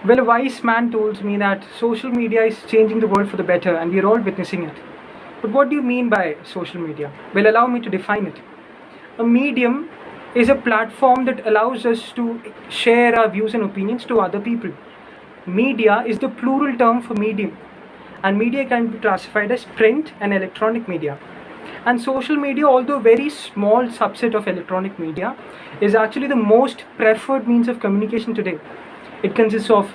Well, a wise man told me that social media is changing the world for the better and we are all witnessing it. But what do you mean by social media? Well, allow me to define it. A medium is a platform that allows us to share our views and opinions to other people. Media is the plural term for medium, and media can be classified as print and electronic media. And social media, although a very small subset of electronic media, is actually the most preferred means of communication today. It consists of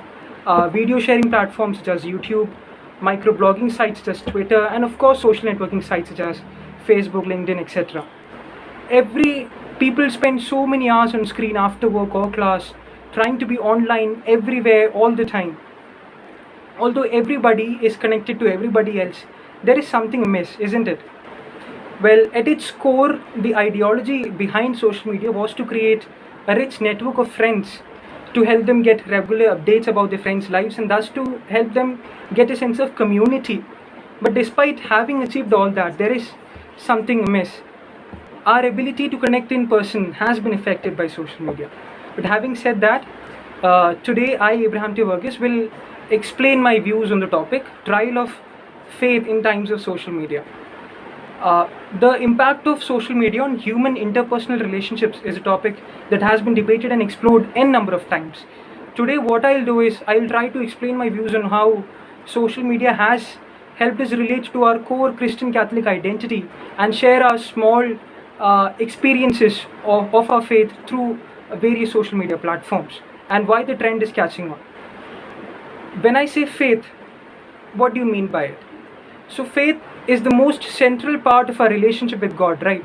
video sharing platforms such as YouTube, microblogging sites such as Twitter, and of course social networking sites such as Facebook, LinkedIn, etc. Every people spend so many hours on screen after work or class, trying to be online everywhere all the time. Although everybody is connected to everybody else, there is something amiss, isn't it? Well, at its core, the ideology behind social media was to create a rich network of friends, to help them get regular updates about their friends' lives, and thus to help them get a sense of community. But despite having achieved all that, there is something amiss. Our ability to connect in person has been affected by social media. But having said that, today I, Varghese, will explain my views on the topic, trial of faith in times of social media. The impact of social media on human interpersonal relationships is a topic that has been debated and explored n number of times. Today what I'll do is I'll try to explain my views on how social media has helped us relate to our core Christian Catholic identity and share our small experiences of our faith through various social media platforms, and why the trend is catching on. When I say faith, what do you mean by it? So faith is the most central part of our relationship with God, right?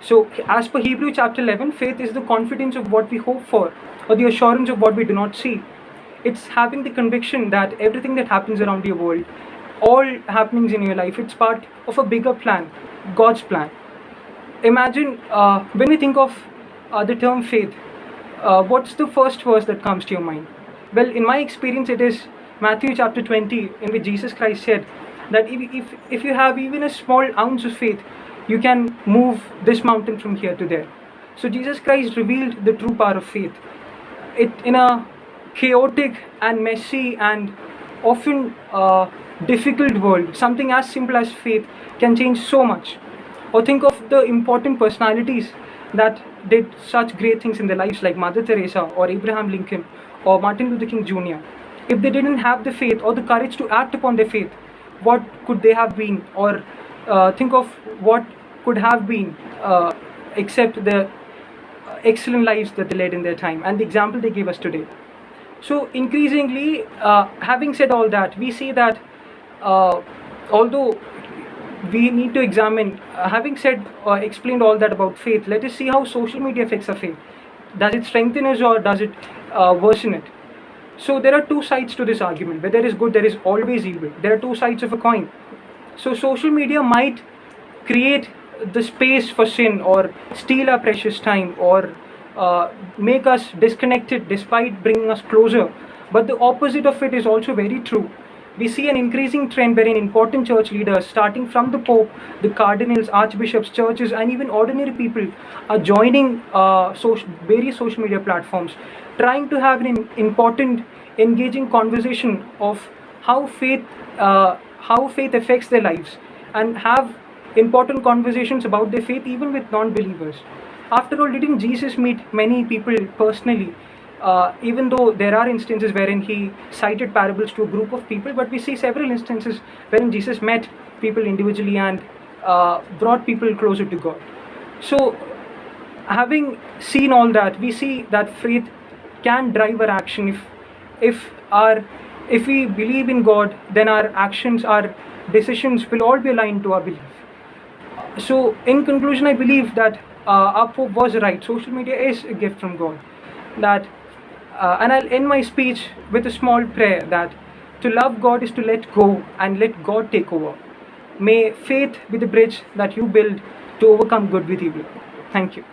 So as per Hebrew chapter 11, faith is the confidence of what we hope for, or the assurance of what we do not see. It's having the conviction that everything that happens around your world, all happenings in your life, it's part of a bigger plan, God's plan. Imagine when we think of the term faith, what's the first verse that comes to your mind? Well, in my experience, it is Matthew chapter 20, in which Jesus Christ said that if you have even a small ounce of faith, you can move this mountain from here to there. So Jesus Christ revealed the true power of faith. It in a chaotic and messy and often difficult world, something as simple as faith can change so much. Or think of the important personalities that did such great things in their lives, like Mother Teresa or Abraham Lincoln or Martin Luther King Jr. If they didn't have the faith or the courage to act upon their faith, what could they have been? Or think of what could have been except the excellent lives that they led in their time and the example they gave us today. So increasingly, having said all that, we see that although we need to examine, having said or explained all that about faith, let us see how social media affects our faith. Does it strengthen us or does it worsen it? So there are two sides to this argument. Where there is good, there is always evil. There are two sides of a coin. So social media might create the space for sin, or steal our precious time, or make us disconnected despite bringing us closer. But the opposite of it is also very true. We see an increasing trend wherein important church leaders, starting from the Pope, the cardinals, archbishops, churches, and even ordinary people, are joining various social media platforms, trying to have an important, engaging conversation of how faith affects their lives, and have important conversations about their faith even with non-believers. After all, didn't Jesus meet many people personally? Even though there are instances wherein he cited parables to a group of people, but we see several instances wherein Jesus met people individually and brought people closer to God. So having seen all that, we see that faith can drive our action. If we believe in God, then our actions, our decisions will all be aligned to our belief. So in conclusion, I believe that our Pope was right. Social media is a gift from God. And I'll end my speech with a small prayer that to love God is to let go and let God take over. May faith be the bridge that you build to overcome good with evil. Thank you.